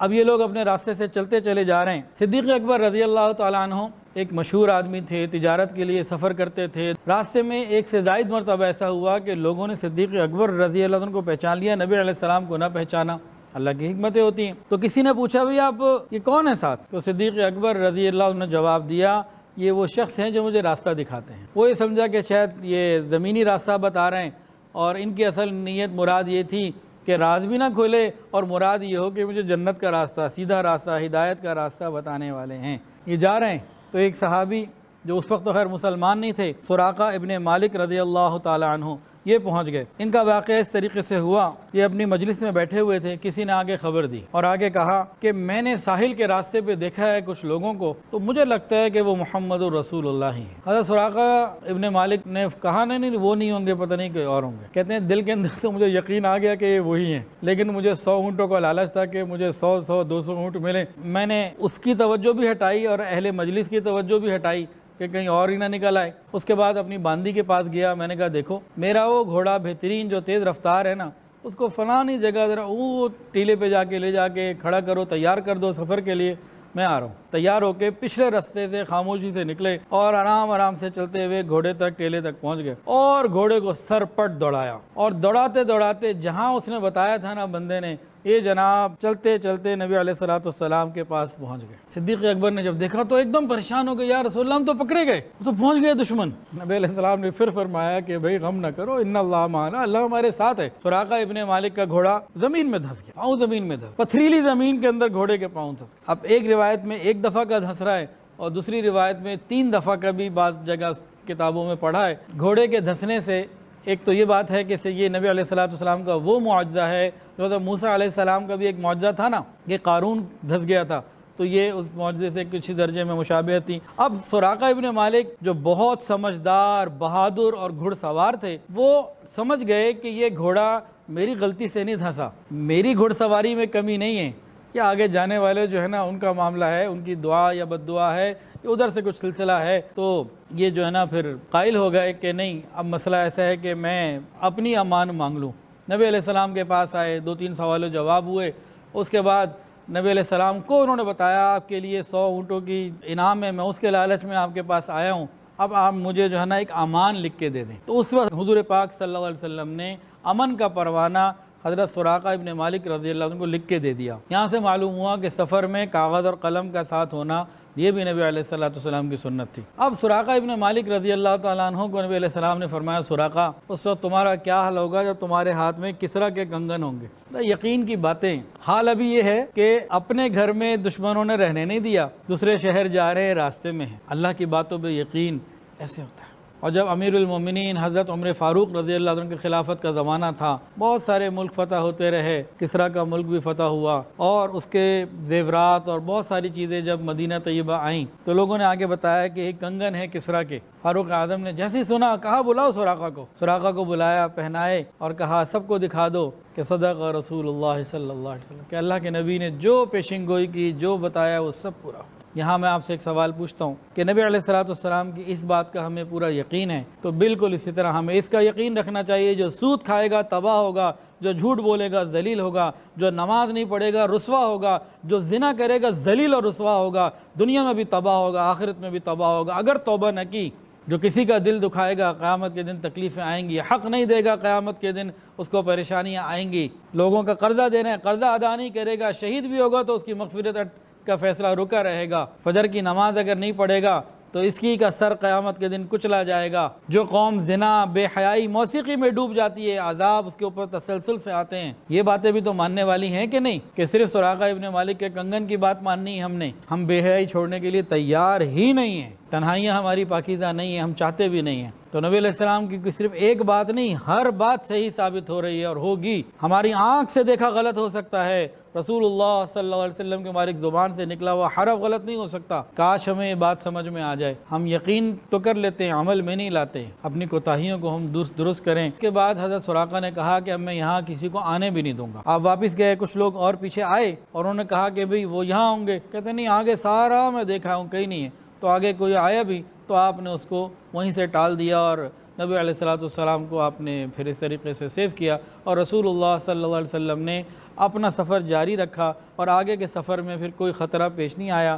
اب یہ لوگ اپنے راستے سے چلتے چلے جا رہے ہیں۔ صدیق اکبر رضی اللہ تعالیٰ عنہ ایک مشہور آدمی تھے، تجارت کے لیے سفر کرتے تھے۔ راستے میں ایک سے زائد مرتبہ ایسا ہوا کہ لوگوں نے صدیق اکبر رضی اللہ عنہ کو پہچان لیا، نبی علیہ السلام کو نہ پہچانا۔ اللہ کی حکمتیں ہوتی ہیں۔ تو کسی نے پوچھا بھئی آپ یہ کون ہے ساتھ؟ تو صدیق اکبر رضی اللہ عنہ نے جواب دیا یہ وہ شخص ہیں جو مجھے راستہ دکھاتے ہیں۔ وہ یہ سمجھا کہ شاید یہ زمینی راستہ بتا رہے ہیں، اور ان کی اصل نیت مراد یہ تھی کہ راز بھی نہ کھولے اور مراد یہ ہو کہ مجھے جنت کا راستہ، سیدھا راستہ، ہدایت کا راستہ بتانے والے ہیں۔ یہ جا رہے ہیں تو ایک صحابی جو اس وقت تو خیر مسلمان نہیں تھے، سراقہ ابن مالک رضی اللہ تعالی عنہ، یہ پہنچ گئے۔ ان کا واقعہ اس طریقے سے ہوا، یہ اپنی مجلس میں بیٹھے ہوئے تھے، کسی نے آگے خبر دی اور آگے کہا کہ میں نے ساحل کے راستے پہ دیکھا ہے کچھ لوگوں کو، تو مجھے لگتا ہے کہ وہ محمد رسول اللہ ہی ہیں۔ حضرت سراقہ ابن مالک نے کہا نہیں وہ نہیں ہوں گے، پتہ نہیں کوئی اور ہوں گے۔ کہتے ہیں دل کے اندر سے مجھے یقین آ گیا کہ یہ وہی ہیں، لیکن مجھے 100 اونٹوں کا لالچ تھا کہ مجھے 100 200 اونٹ ملے۔ میں نے اس کی توجہ بھی ہٹائی اور اہل مجلس کی توجہ بھی ہٹائی کہ کہیں اور ہی نہ نکل آئے۔ اس کے بعد اپنی باندی کے پاس گیا، میں نے کہا دیکھو میرا وہ گھوڑا بہترین جو تیز رفتار ہے نا، اس کو فلانی جگہ ذرا وہ ٹیلے پہ جا کے لے جا کے کھڑا کرو، تیار کر دو سفر کے لیے، میں آ رہا ہوں۔ تیار ہو کے پچھلے راستے سے خاموشی سے نکلے اور آرام سے چلتے ہوئے گھوڑے تک ٹیلے تک پہنچ گئے اور گھوڑے کو سر پٹ دوڑایا، اور دوڑاتے دوڑاتے جہاں اس نے بتایا تھا نا بندے نے، یہ جناب چلتے چلتے نبی علیہ السلام کے پاس پہنچ گئے۔ صدیق اکبر نے جب دیکھا تو ایک دم پریشان ہو گئے، یا رسول اللہ ہم تو پکڑے گئے، تو پہنچ گئے دشمن۔ نبی علیہ السلام نے پھر فرمایا کہ بھائی غم نہ کرو، ان اللہ معنا، اللہ ہمارے ساتھ ہے۔ سراقہ ابن مالک کا گھوڑا زمین میں دھس گیا، پاؤں زمین میں دھس، پتھریلی زمین کے اندر گھوڑے کے پاؤں دھس گئے۔ اب ایک روایت میں ایک دفعہ کا دھس رہا ہے اور دوسری روایت میں 3 دفعہ کا بھی بعض جگہ کتابوں میں پڑھا ہے۔ گھوڑے کے دھسنے سے ایک تو یہ بات ہے کہ یہ نبی علیہ السلام کا وہ معجزہ ہے جو حضرت موسیٰ علیہ السلام کا بھی ایک معجزہ تھا نا، یہ قارون دھس گیا تھا، تو یہ اس معجزے سے کچھ درجے میں مشابہت تھی۔ اب سراقہ ابن مالک جو بہت سمجھدار، بہادر اور گھڑ سوار تھے، وہ سمجھ گئے کہ یہ گھوڑا میری غلطی سے نہیں دھسا، میری گھڑ سواری میں کمی نہیں ہے، یہ آگے جانے والے جو ہے نا ان کا معاملہ ہے، ان کی دعا یا بد دعا ہے، ادھر سے کچھ سلسلہ ہے۔ تو یہ جو ہے نا پھر قائل ہو گئے کہ نہیں، اب مسئلہ ایسا ہے کہ میں اپنی امان مانگ لوں۔ نبی علیہ السلام کے پاس آئے، 2-3 سوال و جواب ہوئے، اس کے بعد نبی علیہ السلام کو انہوں نے بتایا آپ کے لیے 100 اونٹوں کی انعام ہے، میں اس کے لالچ میں آپ کے پاس آیا ہوں، اب آپ مجھے جو ہے نا ایک امان لکھ کے دے دیں۔ تو اس وقت حضور پاک صلی اللہ علیہ وسلم نے امن کا پروانہ حضرت سراقہ ابن مالک رضی اللہ عنہ کو لکھ کے دے دیا۔ یہاں سے معلوم ہوا کہ سفر میں کاغذ اور قلم کا ساتھ ہونا یہ بھی نبی علیہ السلام کی سنت تھی۔ اب سراقہ ابن مالک رضی اللہ تعالیٰ عنہ کو نبی علیہ السلام نے فرمایا سراقہ اس وقت تمہارا کیا حال ہوگا جب تمہارے ہاتھ میں کسریٰ کے کنگن ہوں گے؟ یقین کی باتیں، حال ابھی یہ ہے کہ اپنے گھر میں دشمنوں نے رہنے نہیں دیا، دوسرے شہر جا رہے ہیں، راستے میں ہیں۔ اللہ کی باتوں پہ یقین ایسے ہوتا ہے۔ اور جب امیر المومنین حضرت عمر فاروق رضی اللہ عنہ کی خلافت کا زمانہ تھا، بہت سارے ملک فتح ہوتے رہے، کسریٰ کا ملک بھی فتح ہوا، اور اس کے زیورات اور بہت ساری چیزیں جب مدینہ طیبہ آئیں تو لوگوں نے آگے بتایا کہ ایک کنگن ہے کسریٰ کے۔ فاروق اعظم نے جیسے ہی سنا کہا بلاؤ سراقہ کو بلایا، پہنائے اور کہا سب کو دکھا دو کہ صدق رسول اللہ صلی اللہ علیہ وسلم، کہ اللہ کے نبی نے جو پیشن گوئی کی، جو بتایا وہ سب پورا ہوا۔ یہاں میں آپ سے ایک سوال پوچھتا ہوں کہ نبی علیہ السلام کی اس بات کا ہمیں پورا یقین ہے، تو بالکل اسی طرح ہمیں اس کا یقین رکھنا چاہیے جو سود کھائے گا تباہ ہوگا، جو جھوٹ بولے گا ذلیل ہوگا، جو نماز نہیں پڑھے گا رسوا ہوگا، جو زنا کرے گا ذلیل اور رسوا ہوگا، دنیا میں بھی تباہ ہوگا، آخرت میں بھی تباہ ہوگا اگر توبہ نہ کی۔ جو کسی کا دل دکھائے گا قیامت کے دن تکلیفیں آئیں گی، حق نہیں دے گا قیامت کے دن اس کو پریشانیاں آئیں گی، لوگوں کا قرضہ دینا ہے قرضہ ادا نہیں کرے گا، شہید بھی ہوگا تو اس کی مغفرت کا فیصلہ رکا رہے گا، فجر کی نماز اگر نہیں پڑھے گا تو اس کی کا سر قیامت کے دن کچلا جائے گا۔ جو قوم زنا، بے حیائی، موسیقی میں ڈوب جاتی ہے، عذاب اس کے اوپر تسلسل سے آتے ہیں۔ یہ باتیں بھی تو ماننے والی ہیں کہ نہیں، کہ صرف سراقہ ابن مالک کے کنگن کی بات ماننی ہے ہم نے، ہم بے حیائی چھوڑنے کے لیے تیار ہی نہیں ہیں، تنہائیاں ہماری پاکیزہ نہیں ہیں، ہم چاہتے بھی نہیں ہیں۔ تو نبی علیہ السلام کی صرف ایک بات نہیں، ہر بات صحیح ثابت ہو رہی ہے اور ہوگی۔ ہماری آنکھ سے دیکھا غلط ہو سکتا ہے، رسول اللہ صلی اللہ علیہ وسلم کے مبارک زبان سے نکلا ہوا حرف غلط نہیں ہو سکتا۔ کاش ہمیں یہ بات سمجھ میں آ جائے، ہم یقین تو کر لیتے ہیں، عمل میں نہیں لاتے، اپنی کوتاہیوں کو ہم درست کریں۔ اس کے بعد حضرت سراقہ نے کہا کہ اب میں یہاں کسی کو آنے بھی نہیں دوں گا۔ آپ واپس گئے، کچھ لوگ اور پیچھے آئے اور انہوں نے کہا کہ بھئی وہ یہاں ہوں گے، کہتے نہیں آگے سارا میں دیکھا ہوں کہیں نہیں ہے، تو آگے کوئی آیا بھی تو آپ نے اس کو وہیں سے ٹال دیا اور نبی علیہ الصلوۃ والسلام کو آپ نے پھر اس طریقے سے سیو کیا اور رسول اللہ صلی اللہ علیہ وسلم نے اپنا سفر جاری رکھا اور آگے کے سفر میں پھر کوئی خطرہ پیش نہیں آیا۔